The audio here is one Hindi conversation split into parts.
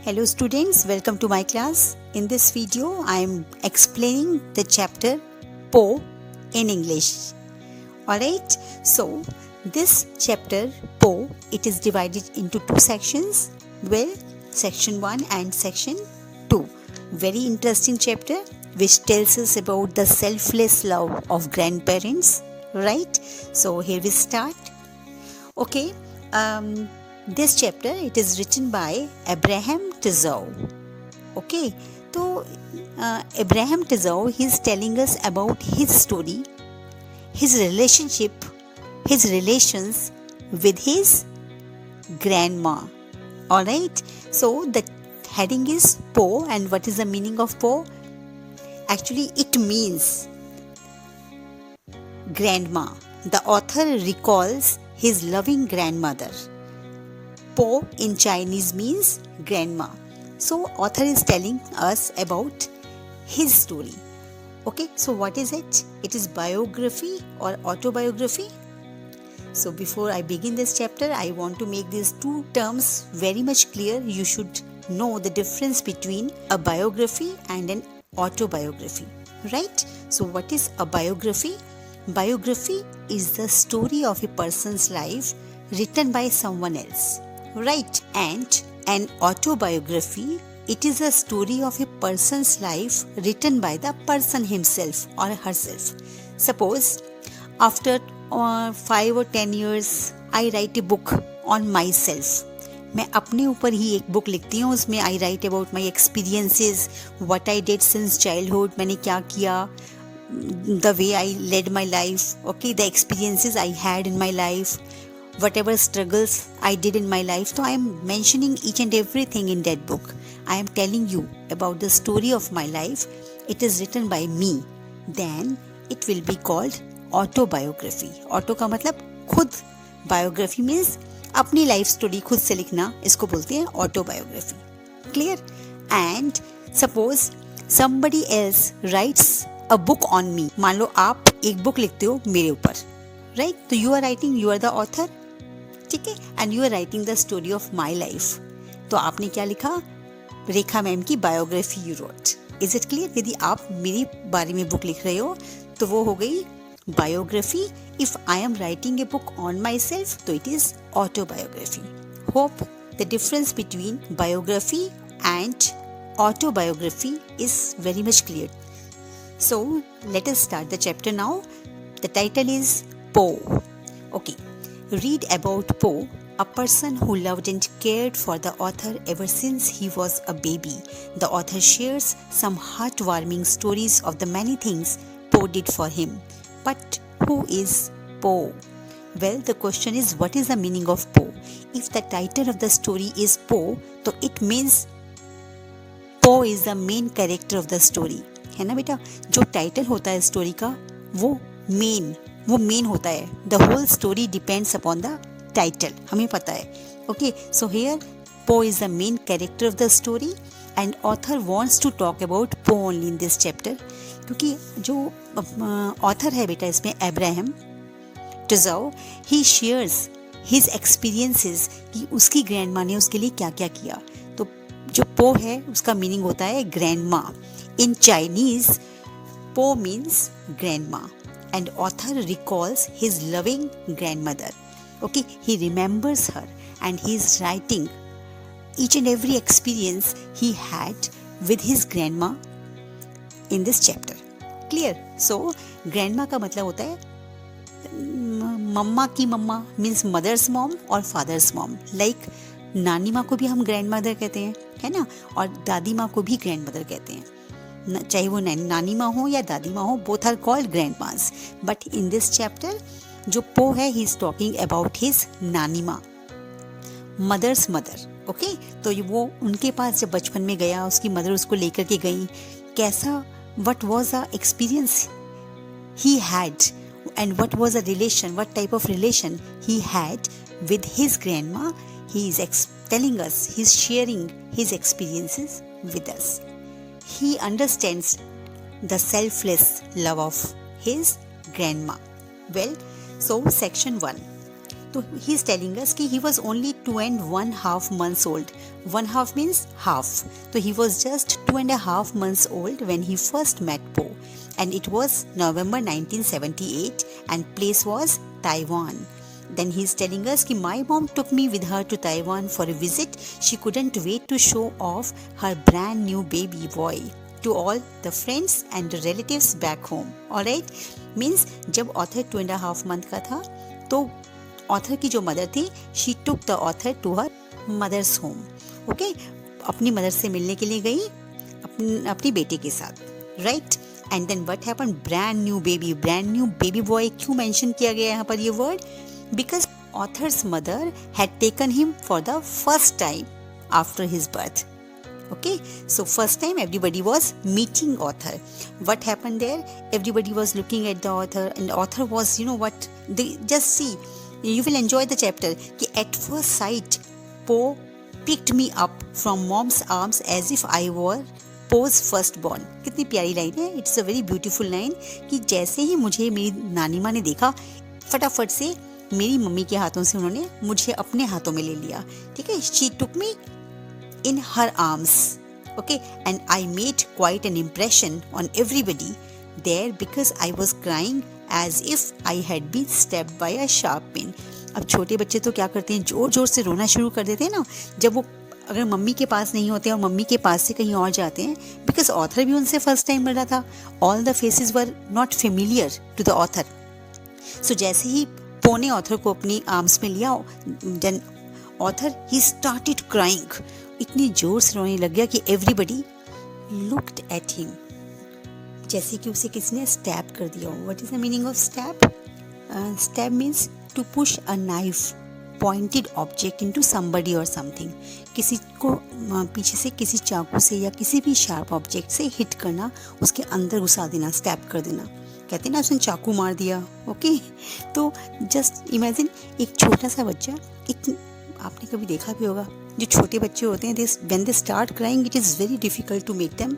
Hello students, welcome to my class. In this video, I am explaining the chapter Po in English. Alright, so this chapter Po, it is divided into two sections. Well, section 1 and section 2. Very interesting chapter which tells us about the selfless love of grandparents. Right, so here we start. Okay, this chapter it is written by Abraham Tazau. Okay, so Abraham Tazau, he is telling us about his story, his relationship, his relations with his grandma. Alright, so the heading is Po, and what is the meaning of Po? Actually, it means grandma. The author recalls his loving grandmother. Po in Chinese means grandma. So author is telling us about his story. Okay, so what is it? It is biography or autobiography. So before I begin this chapter, I want to make these two terms very much clear. You should know the difference between a biography and an autobiography, right? So what is a biography? Biography is the story of a person's life written by someone else, right? And an autobiography, it is a story of a person's life written by the person himself or herself. Suppose after 5 or 10 years I write a book on myself. मैं अपने ऊपर ही एक बुक लिखती हूँ. उसमें I write about my experiences, what I did since childhood, मैंने क्या किया, the way I led my life, okay, the experiences I had in my life, whatever struggles I did in my life. So I am mentioning each and everything in that book. I am telling you about the story of my life. It is written by me. Then it will be called autobiography. Auto का मतलब खुद, biography means अपनी लाइफ स्टोरी खुद से लिखना, इसको बोलते हैं autobiography. Clear? And suppose somebody else writes a book on me. मान लो आप एक बुक लिखते हो मेरे ऊपर, right? तो you are writing, you are the author, ठीक है? And you are writing the story of my life. तो आपने क्या लिखा? रेखा मैम की biography you wrote. Is it clear? यदि आप मेरे बारे में बुक लिख रहे हो तो वो हो गई biography. If I am writing a book on myself, तो it is autobiography. Hope the difference between biography and autobiography is very much clear. So let us start the chapter now. The title is Po. Okay, read about Po, a person who loved and cared for the author ever since he was a baby. The author shares some heartwarming stories of the many things Po did for him. But who is Po? Well, the question is, what is the meaning of Po? If the title of the story is Po, so it means Po is the main character of the story. है ना बेटा? जो टाइटल होता है स्टोरी का वो मेन होता है. The whole story depends upon the title, हमें पता है. Okay, so here Po is the main character of the story and author wants to talk about Po only in this chapter. क्योंकि जो ऑथर है बेटा इसमें अब्राहम टजाउ, ही शेयर्स हिज एक्सपीरियंसेस कि उसकी ग्रैंडमा ने उसके लिए क्या क्या किया. तो जो पो है उसका मीनिंग होता है ग्रैंडमा. इन चाइनीज पो means grandma and author recalls his loving grandmother. Okay, he remembers her and he is writing each and every experience he had with his grandma in this chapter. Clear? So grandma का मतलब होता है मम्मा की मम्मा, means mother's mom और father's mom. Like नानी माँ को भी हम grandmother कहते हैं, है ना, और दादी माँ को भी grandmother कहते हैं. चाहे वो नानी माँ हो या दादी माँ हो, both are called grandmas. But in this chapter जो Po है, he is talking about his नानी माँ, mother's mother. Okay, तो वो उनके पास जब बचपन में गया, उसकी मदर उसको लेकर के गई, कैसा, what was the experience he had and what was the relation, what type of relation he had with his grandma. He is telling us, he is sharing his experiences with us. He understands the selfless love of his grandma. Well, so section 1. So he is telling us that he was only 2.5 months old 1 half means half. So he was just 2.5 months old when he first met Po, and it was November 1978 and place was Taiwan. Then he's telling us कि my mom took me with her to Taiwan for a visit. She couldn't wait to show off her brand new baby boy to all the friends and the relatives back home. Alright, means जब author 2.5 month का था तो author की जो mother थी, she took the author to her mother's home. Okay, अपनी मदर से मिलने के लिए गई अपनी बेटे के साथ, right. And then what happen, brand new baby boy. क्यों मेंशन किया गया यहाँ पर ये word? Because author's mother had taken him for the first time after his birth. Okay, so first time everybody was meeting author. What happened there? Everybody was looking at the author, and author was, you know what, they just see, you will enjoy the chapter कि at first sight Poe picked me up from mom's arms as if I were Poe's firstborn. कितनी प्यारी लाइन है. It's a very beautiful line कि जैसे ही मुझे मेरी नानी माँ ने देखा, फटाफट से मेरी मम्मी के हाथों से उन्होंने मुझे अपने हाथों में ले लिया. ठीक है, she took me in her arms. Okay, and I made quite an impression on everybody there because I was crying as if I had been stabbed by a sharp pin. अब छोटे बच्चे तो क्या करते हैं, जोर जोर से रोना शुरू कर देते हैं ना जब वो अगर मम्मी के पास नहीं होते और मम्मी के पास से कहीं और जाते हैं, बिकॉज ऑथर भी उनसे फर्स्ट टाइम मिल रहा था. All the faces were not familiar to the author. So जैसे ही पो ने ऑथर को अपनी आर्म्स में लिया, then author he started crying. इतनी जोर से रोने लग गया कि एवरीबडी लुक्ड एट हिम, जैसे कि उसे किसी ने स्टैब कर दिया हो. What is the meaning of stab? Stab means to push a knife pointed object into somebody और समथिंग. किसी को पीछे से किसी चाकू से या किसी भी शार्प ऑब्जेक्ट से हिट करना, उसके अंदर घुसा देना, स्टैब कर देना. कहते हैं ना उसने चाकू मार दिया. ओके, तो जस्ट इमेजिन एक छोटा सा बच्चा, आपने कभी देखा भी होगा जो छोटे बच्चे होते हैं, when they start crying it is very difficult to make them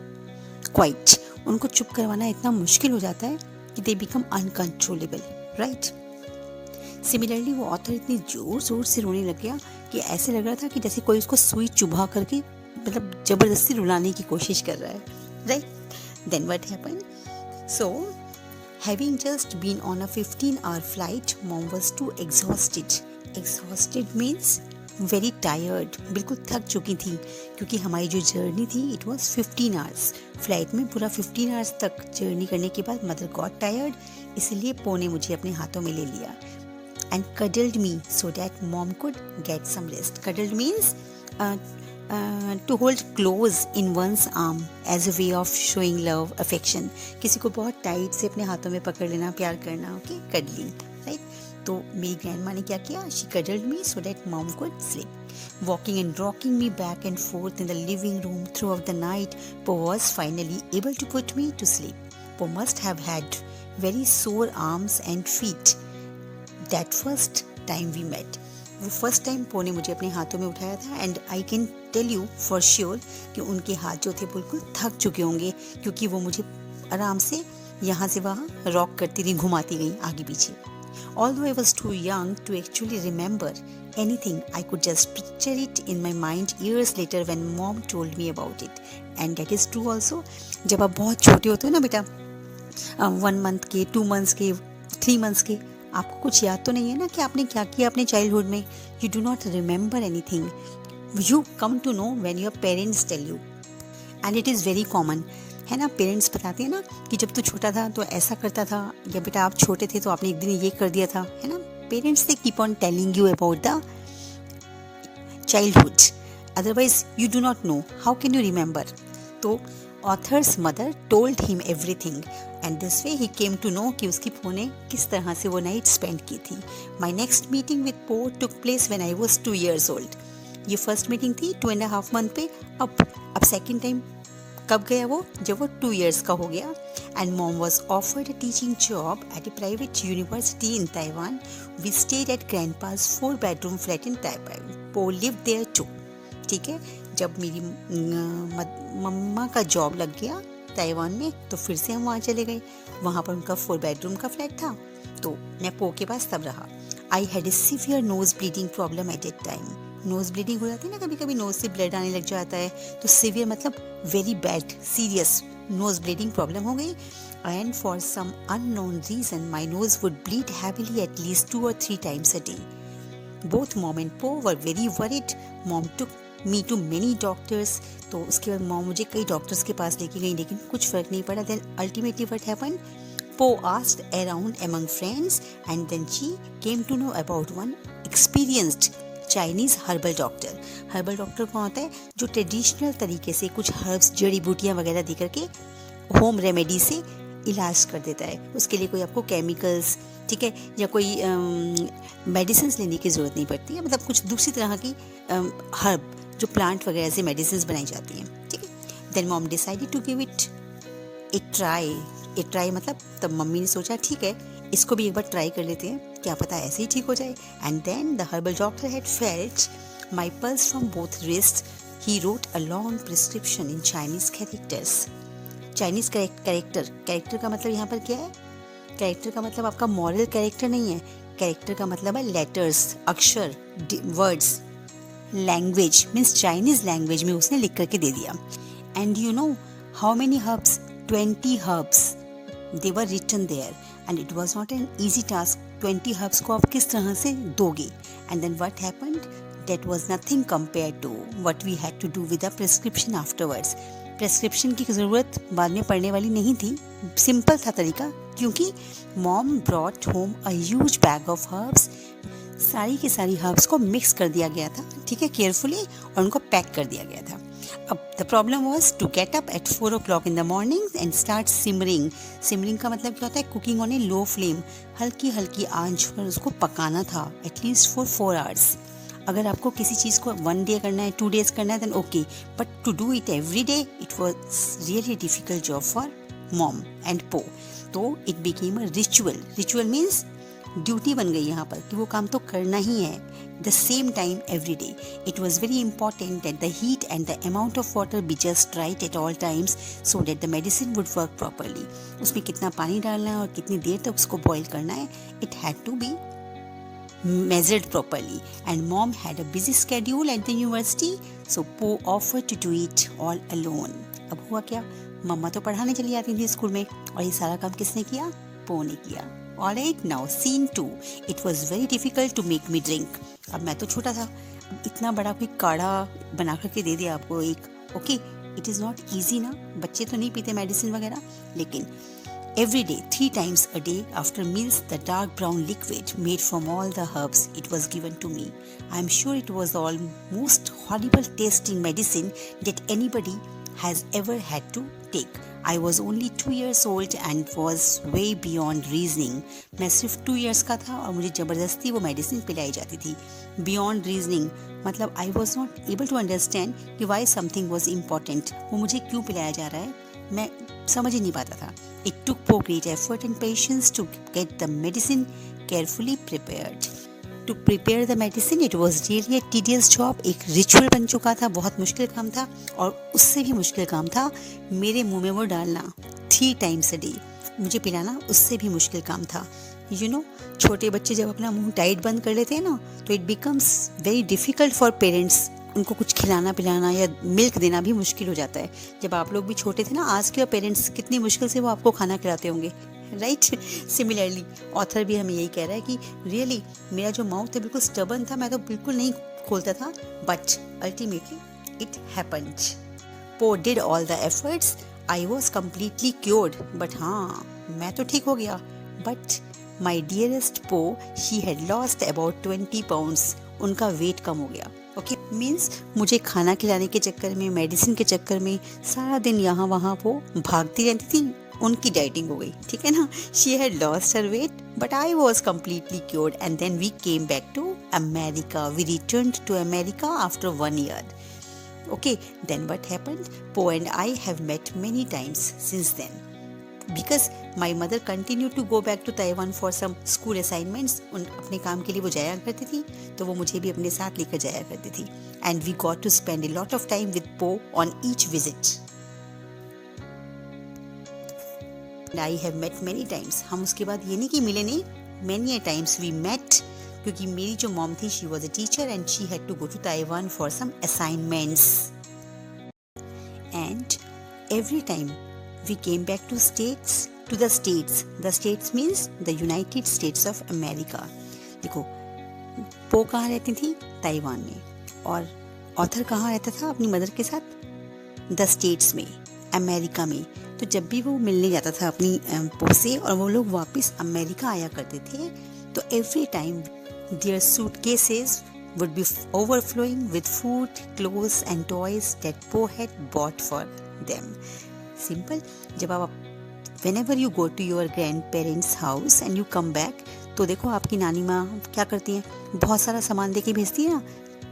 quiet. उनको चुप करवाना इतना मुश्किल हो जाता है कि they become uncontrollable, right. Similarly वो ऑथर इतनी जोर जोर से रोने लग गया कि ऐसे लग रहा था कि जैसे कोई उसको सुई चुभा करके मतलब ज़बरदस्ती रुलाने की कोशिश कर रहा है, right. Then what happened? So having just been on a 15-hour flight, mom was too exhausted. Exhausted means very tired, बिल्कुल थक चुकी थी क्योंकि हमारी जो जर्नी थी इट वॉज 15 hours. फ्लाइट में पूरा 15 hours तक जर्नी करने के बाद मदर गॉट टायर्ड, इसलिए पो ने मुझे अपने हाथों में ले लिया. And cuddled me so that mom could get some rest. Cuddled means to hold close in one's arm as a way of showing love, affection. किसी को बहुत टाइट से अपने हाथों में पकड़ लेना, प्यार करना. Okay, cuddling, right. तो मेरी ग्रैंड माँ ने क्या किया? She cuddled me so that mom could sleep. Walking and rocking me back and forth in the living room throughout the night, Po was finally able to put me to sleep. Po must have had very sore arms and feet that first time we met. वो फर्स्ट टाइम पो ने मुझे अपने हाथों में उठाया था, and I can tell you for sure कि उनके हाथ जो थे बिल्कुल थक चुके होंगे क्योंकि वो मुझे आराम से यहाँ से वहाँ रॉक करती रही, घुमाती गई आगे पीछे. Although I was too young to actually remember anything, I could just picture it in my mind years later when mom told me about it. And that is true also. जब आप बहुत छोटे होते हो ना बेटा, 1 month के, 2 months के, 3 months के, आपको कुछ याद तो नहीं है ना कि आपने क्या किया अपने चाइल्डहुड में. You do not remember anything. You come to know when your parents tell you. And it is very common. है ना, पेरेंट्स बताते हैं ना कि जब तू छोटा था तो ऐसा करता था, या बेटा आप छोटे थे तो आपने एक दिन ये कर दिया था, है ना. Parents they keep on telling you about the childhood, otherwise you do not know, how can you remember. तो author's mother told him everything, and this way he came to know कि उसकी पो ने किस तरह से वो नाइट स्पेंड की थी. माई नेक्स्ट मीटिंग विद पो took place when I was 2 years old. ये फर्स्ट मीटिंग थी 2.5 month पे. अब सेकेंड टाइम कब गया वो? जब वो 2 years का हो गया. And mom was offered a teaching job at a private university in Taiwan. We stayed at grandpa's 4-bedroom flat in Taiwan. Po lived there too. ठीक है, जब मेरी मम्मा का जॉब लग गया ताइवान में तो फिर से हम वहाँ चले गए. वहाँ पर उनका 4-bedroom का फ्लैट था तो मैं पो के पास तब रहा. I had a severe knows bleeding problem at that time. Nose bleeding हो जाती है ना, कभी कभी नोज से ब्लड आने लग जाता है, तो सीवियर मतलब very bad, serious nose bleeding problem हो गई. And for some unknown reason my nose would bleed heavily at least 2 or 3 times a day. Both mom and Po were very worried. Mom took me to many doctors. तो उसके बाद मॉम मुझे कई डॉक्टर्स के पास लेके गई, लेकिन कुछ फर्क नहीं पड़ा. Then ultimately what happened? Po asked around among friends and then she came to know about one experienced Chinese herbal doctor. Herbal doctor कौन होता है? जो ट्रेडिशनल तरीके से कुछ हर्ब्स, जड़ी बूटियाँ वगैरह दे करके होम रेमेडी से इलाज कर देता है. उसके लिए कोई आपको केमिकल्स, ठीक है, या कोई मेडिसिन लेने की ज़रूरत नहीं पड़ती है. मतलब कुछ दूसरी तरह की हर्ब जो प्लांट वगैरह से मेडिसिन बनाई जाती हैं, ठीक है. Then mom decided to give it a try मतलब तब मम्मी ने सोचा ठीक है, इसको भी एक बार ट्राई कर लेते हैं, क्या पता ऐसे ही ठीक हो जाए. And then the herbal doctor had felt my pulse from both wrist. He wrote a long prescription in Chinese characters. Chinese character का मतलब यहाँ पर क्या है? कैरेक्टर का मतलब आपका मॉरल कैरेक्टर नहीं है. कैरेक्टर का मतलब है लेटर्स, अक्षर, words. Language means Chinese language में उसने लिख करके दे दिया. And you know how many herbs? 20 herbs they were written there and it was not an easy task. 20 herbs को आप किस तरह से दोगे? And then what happened? That was nothing compare to what we had to do with the prescription afterwards. Prescription की ज़रूरत बाद में पड़ने वाली नहीं थी. सिंपल था तरीका, क्योंकि mom brought home a huge bag of herbs. सारी की सारी हर्ब्स को मिक्स कर दिया गया था, ठीक है, केयरफुली, और उनको पैक कर दिया गया था. अब the problem was to get up at 4 o'clock in the morning and start simmering. Simmering का मतलब क्या होता है? Cooking on a low flame. हल्की हल्की आंच पर उसको पकाना था एटलीस्ट फॉर 4 hours. अगर आपको किसी चीज़ को 1 day करना है, 2 days करना है, then okay, but to do it every day it was really difficult job for mom and Po. तो it became a ritual. Ritual means duty बन गई यहाँ पर कि वो काम तो करना ही है, the same time every day. It was very important that the heat and the amount of water be just right at all times so that the medicine would work properly. उसमें कितना पानी डालना है और कितनी देर तक उसको बॉयल करना है, it had to be measured properly. And mom had a busy schedule at the university, so Po offered to do it all alone. अब हुआ क्या? मम्मा तो पढ़ाने चली जाती थी स्कूल में, और ये सारा काम किसने किया? पो ने किया. Alright, now scene 2. It was very difficult to make me drink. अब मैं तो छोटा था, इतना बड़ा कोई काढ़ा बना करके दे दिया आपको एक, okay, it is not easy ना. बच्चे तो नहीं पीते मेडिसिन वगैरह, लेकिन every day, 3 times a day after meals, the dark brown liquid made from all the herbs, it was given to me. I am sure it was the most horrible tasting medicine that anybody has ever had to take. I was only 2 years old and was way beyond reasoning. मैं सिर्फ 2 years का था और मुझे ज़बरदस्ती वो मेडिसिन पिलाई जाती थी. Beyond reasoning मतलब I was not able to understand कि why something was important. वो मुझे क्यों पिलाया जा रहा है, मैं समझ ही नहीं पाता था. It took Po great effort and patience to get the medicine carefully prepared. To prepare the medicine, it was really a tedious job. एक रिचुअल बन चुका था, बहुत मुश्किल काम था. और उससे भी मुश्किल काम था मेरे मुंह में वो डालना 3 times a day. मुझे पिलाना उससे भी मुश्किल काम था. You know, छोटे बच्चे जब अपना मुंह टाइट बंद कर लेते हैं ना, तो it becomes very difficult for parents. उनको कुछ खिलाना पिलाना या मिल्क देना भी मुश्किल हो जाता है. जब आप लोग भी छोटे थे ना, आज के पेरेंट्स कितनी मुश्किल से वो आपको खाना खिलाते होंगे, राइट? सिमिलरली ऑथर भी हमें यही कह रहा है कि रियली मेरा जो माउथ है बिल्कुल स्टबर्न था, मैं तो बिल्कुल नहीं खोलता था, बट अल्टीमेटली इट हैपेंड. पो did all the efforts. I was completely cured. But हाँ, मैं तो ठीक हो गया, बट माई डियरेस्ट पो, she had lost about 20 pounds. उनका वेट कम हो गया. ओके, मीन्स मुझे खाना खिलाने के चक्कर में, मेडिसिन के चक्कर में सारा दिन यहाँ वहाँ वो भागती रहती थी, उनकी डाइटिंग हो गई, ठीक है ना. She had lost her weight but I was completely cured. And then we came back to America. We returned to America after 1 year. Okay, then what happened? Po and I have met many times since then. Because my mother continued to go back to Taiwan for some school assignments. अपने काम के लिए वो जाया करती थी, तो वो मुझे भी अपने साथ लेकर जाया करती थी. And we got to spend a lot of time with Po on each visit. And I have met many times. हम उसके बाद ये नहीं कि मिले नहीं, many a times we met क्योंकि मेरी जो मॉम थी she was a teacher and she had to go to Taiwan for some assignments. And every time we came back to the states means the United States of America. देखो पो कहाँ रहती थी? ताइवान में. और ऑथर कहाँ रहता था अपनी मदर के साथ? द स्टेट्स में, अमेरिका में. तो जब भी वो मिलने जाता था अपनी पो से और वो लोग वापस अमेरिका आया करते थे, तो every time their suitcases would be overflowing with food, clothes and toys that Po had bought for them. Simple. जब आप whenever you go to your grandparents' house and you come back, तो देखो आपकी नानी माँ क्या करती हैं? बहुत सारा सामान दे के भेजती है ना.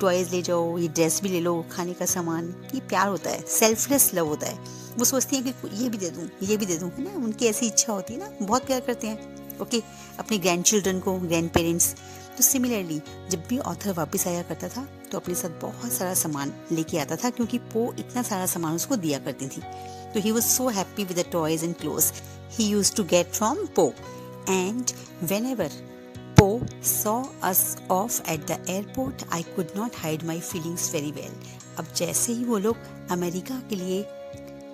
टॉयज ले जाओ, ये ड्रेस भी ले लो, खाने का सामान. ये प्यार होता है, सेल्फलेस लव होता है. वो सोचती हैं कि ये भी दे दूँ, ये भी दे दूँ, है ना. उनकी ऐसी इच्छा होती है ना, बहुत प्यार करते हैं. ओके, अपने ग्रैंड चिल्ड्रन को, ग्रैंड पेरेंट्स. तो सिमिलरली जब भी ऑथर वापस आया करता था तो अपने साथ बहुत सारा सामान लेके आता था, क्योंकि पो इतना सारा सामान उसको दिया करती थी. तो he was so happy with the toys and clothes he used to get from Po. And whenever Po saw us off at the airport, I could not hide my feelings very well. अब जैसे ही वो लोग अमेरिका के लिए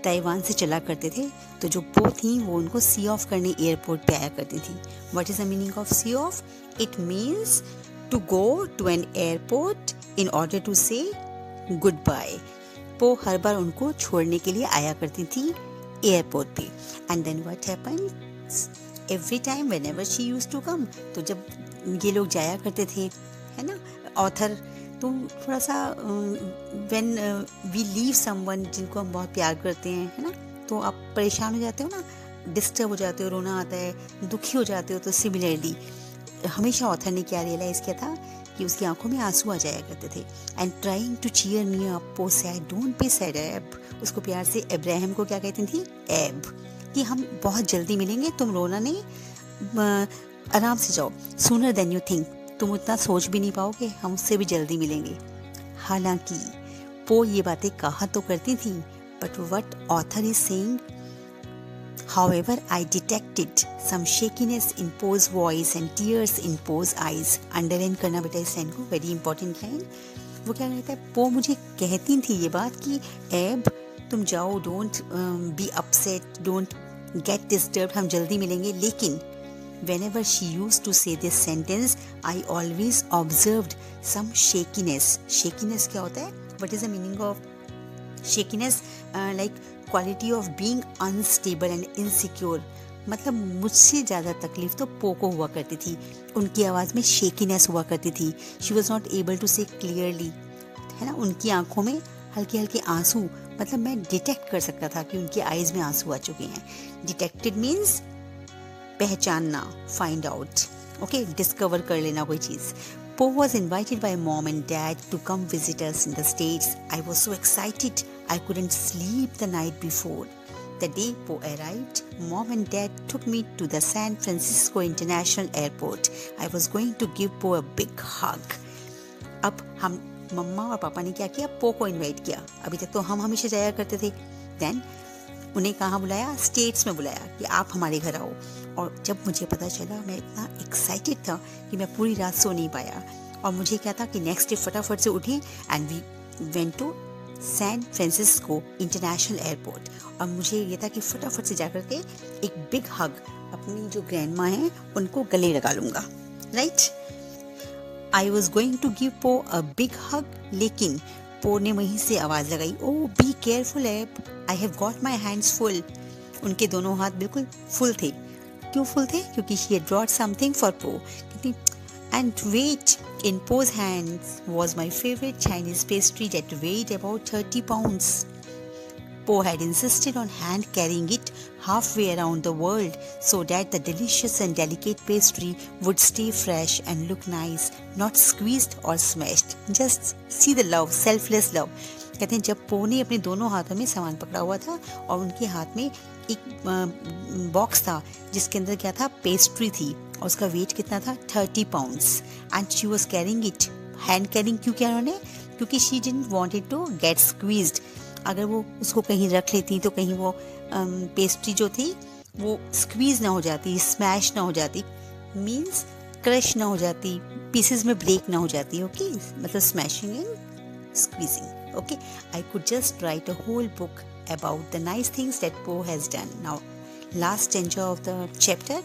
ताइवान से चला करते थे, तो जो पो थी वो उनको सी ऑफ करने एयरपोर्ट पे आया करती थी. What is the meaning of see off? It means to go to an airport in order to say good bye. Po हर बार उनको छोड़ने के लिए आया करती थी एयरपोर्ट पे. And then what happens? Every time whenever she used to come, तो जब ये लोग जाया करते थे, है ना, ऑथर, तो थोड़ा सा व्हेन वी लीव समवन जिनको हम बहुत प्यार करते हैं, है ना, तो आप परेशान हो जाते हो ना, डिस्टर्ब हो जाते हो, रोना आता है, दुखी हो जाते हो. तो सिमिलरली हमेशा ऑथर ने क्या रियलाइज़ किया था कि उसकी आंखों में आंसू आ जाया करते थे. And trying to cheer me up, Po said don't be sad Ab. उसको प्यार से अब्राहम को क्या कहती थी? एब. कि हम बहुत जल्दी मिलेंगे, तुम रोना नहीं, आराम से जाओ. सूनर देन यू थिंक, तुम उतना सोच भी नहीं पाओगे, हम उससे भी जल्दी मिलेंगे. हालांकि पो ये बातें कहा तो करती थी, but what author is saying, however I detected some shakiness in Po's voice and tears in Po's eyes. Underline करना बेटा इस लाइन को, वेरी इंपॉर्टेंट लाइन. वो क्या कहता है? पो मुझे कहती थी ये बात कि एब तुम जाओ, don't be upset, don't get disturb, हम जल्दी मिलेंगे. लेकिन whenever she used to say this sentence, I always observed some shakiness. Shakiness क्या होता है? What is the meaning of shakiness? Like quality of being unstable and insecure. मतलब मुझसे ज़्यादा तकलीफ तो पो को हुआ करती थी. उनकी आवाज़ में शेकीनेस हुआ करती थी. She was not able to say clearly, है ना. उनकी आंखों में हल्के हल्के आंसू, मतलब मैं डिटेक्ट कर सकता था कि उनकी आईज में आंसू आ चुके हैं. डिटेक्टेड मीन्स पहचानना, फाइंड आउट. ओके, डिस्कवर कर लेना कोई चीज़. Po was invited by mom and dad to come visit us in the States. I was so excited, I couldn't sleep the night before. The day Po arrived, mom and dad took me to the San Francisco International Airport. I was going to give Po a big hug. अब हम मम्मा और पापा ने क्या किया? Po को इनवाइट किया. अभी तक तो हम हमेशा जाया करते थे. देन उन्हें कहाँ बुलाया? स्टेट्स में बुलाया कि आप हमारे घर आओ. और जब मुझे पता चला, मैं इतना एक्साइटेड था कि मैं पूरी रात सो नहीं पाया. और मुझे क्या था कि नेक्स्ट डे फटाफट से उठी and we went to San Francisco international airport. और मुझे ये था कि फटाफट से जाकर के एक बिग हग अपनी जो ग्रैंड माँ हैं उनको गले लगा लूँगा. Right, I was going to give Po a big हग. लेकिन पो ने वहीं से आवाज़ लगाई, ओ बी केयरफुल एब, I have got my hands full. उनके दोनों हाथ बिल्कुल फुल थे. क्यों फुल थे? क्योंकि she had brought something for Po. And wait, in Po's hands was my favorite Chinese pastry that weighed about 30 pounds. Po had insisted on hand carrying it halfway around the world so that the delicious and delicate pastry would stay fresh and look nice, not squeezed or smashed. Just see the love, selfless love. कहते हैं जब पो ने अपने दोनों हाथों में सामान पकड़ा हुआ था और उनके हाथ में एक बॉक्स था जिसके अंदर क्या था? पेस्ट्री थी. और उसका वेट कितना था? 30 pounds. And she was carrying it hand carrying. क्यों किया उन्होंने? क्योंकि she didn't wanted to get squeezed. अगर वो उसको कहीं रख लेती तो कहीं वो पेस्ट्री जो थी वो स्क्वीज ना हो जाती, स्मैश ना हो जाती. मीन्स क्रश ना हो जाती, पीसेस में ब्रेक ना हो जाती. ओके, मतलब smashing and squeezing. Okay, I could just write a whole book about the nice things that Poe has done. Now, last stanza of the chapter,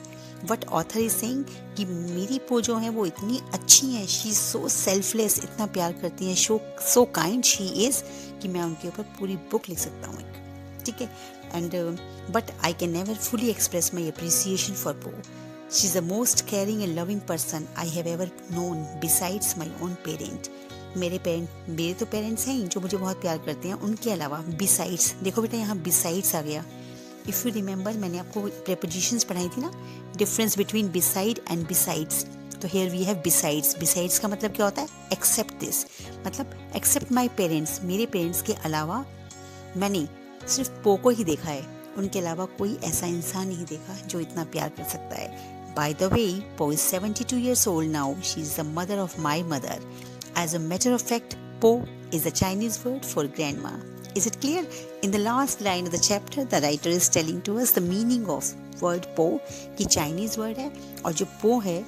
what author is saying कि मेरी पो जो है वो इतनी अच्छी है, she is so selfless, इतना प्यार करती है, so kind she is कि मैं उनके ऊपर पूरी बुक लिख सकता हूँ एक. ठीक है. And but I can never fully express my appreciation for Poe. She is the most caring and loving person I have ever known besides my own parent. मेरे तो पेरेंट्स हैं जो मुझे बहुत प्यार करते हैं, उनके अलावा बिसाइड्स. देखो बेटा, यहाँ बिसाइड्स आ गया. इफ़ यू रिमेंबर, मैंने आपको प्रेपोजिशंस पढ़ाई थी ना, difference between beside and besides. तो here we have besides. Besides का मतलब क्या होता है? एक्सेप्ट दिस, मतलब एक्सेप्ट माई पेरेंट्स. मेरे पेरेंट्स के अलावा मैंने सिर्फ पो को ही देखा है, उनके अलावा कोई ऐसा इंसान नहीं देखा जो इतना प्यार कर सकता है. By the way, Po is 72 years old now. She is the mother of my mother. As a matter of fact, Po is a Chinese word for grandma. Is it clear? In the last line of the chapter, the writer is telling to us the meaning of word Po, कि Chinese word है और जो Po है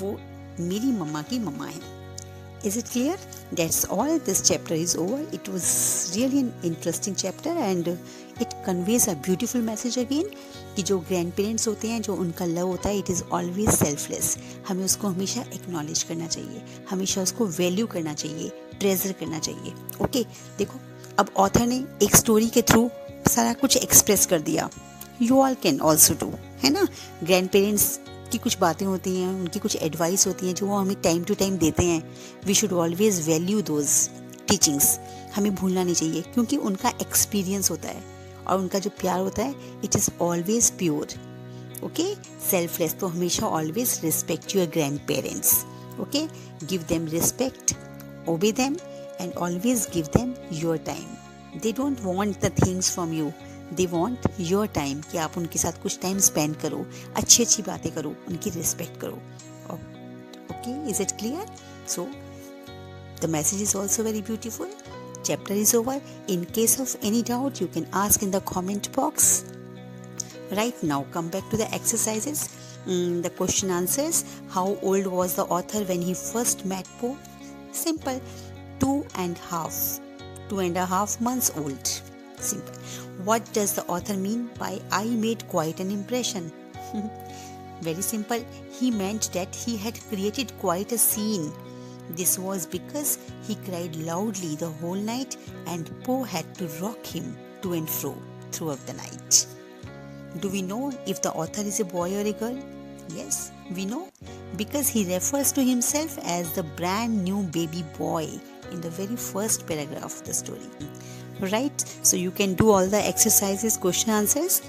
वो मेरी मम्मा की मम्मा है. Is it clear? That's all. This chapter is over. It was really an interesting chapter and it conveys a beautiful message again कि जो ग्रैंड पेरेंट्स होते हैं, जो उनका लव होता है, इट इज़ ऑलवेज सेल्फलेस. हमें उसको हमेशा एक्नॉलेज करना चाहिए, हमेशा उसको वैल्यू करना चाहिए, ट्रेजर करना चाहिए. ओके, देखो अब ऑथर ने एक स्टोरी के थ्रू सारा कुछ एक्सप्रेस कर दिया. You all can also do, है ना. ग्रैंड पेरेंट्स की कुछ बातें होती हैं, उनकी कुछ एडवाइस होती हैं जो वो हमें टाइम टू टाइम देते हैं. We should always value those teachings. हमें भूलना नहीं चाहिए क्योंकि उनका एक्सपीरियंस होता है और उनका जो प्यार होता है it is always pure. Okay, selfless. तो हमेशा always respect your grandparents. Okay, give them respect, obey them and always give them your time. They don't want the things from you, they want your time, कि आप उनके साथ कुछ टाइम स्पेंड करो, अच्छी अच्छी बातें करो, उनकी रिस्पेक्ट करो. Okay, is it clear? So the message is also very beautiful. Chapter is over. In case of any doubt, you can ask in the comment box. Right now, come back to the exercises. The question answers. How old was the author when he first met Poe? Simple. 2.5. 2.5 months old. Simple. What does the author mean by I made quite an impression? Very simple. He meant that he had created quite a scene. This was because he cried loudly the whole night and Poe had to rock him to and fro throughout the night. Do we know if the author is a boy or a girl? Yes, we know because he refers to himself as the brand new baby boy in the very first paragraph of the story. Right? So you can do all the exercises, question answers.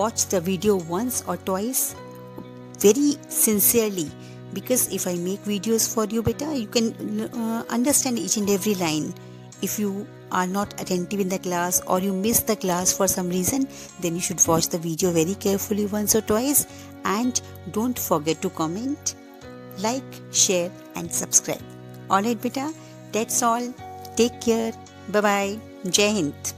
Watch the video once or twice very sincerely. Because if I make videos for you, beta, you can understand each and every line. If you are not attentive in the class or you miss the class for some reason, then you should watch the video very carefully once or twice. And don't forget to comment, like, share and subscribe. Alright beta, that's all. Take care. Bye bye. Jai Hind.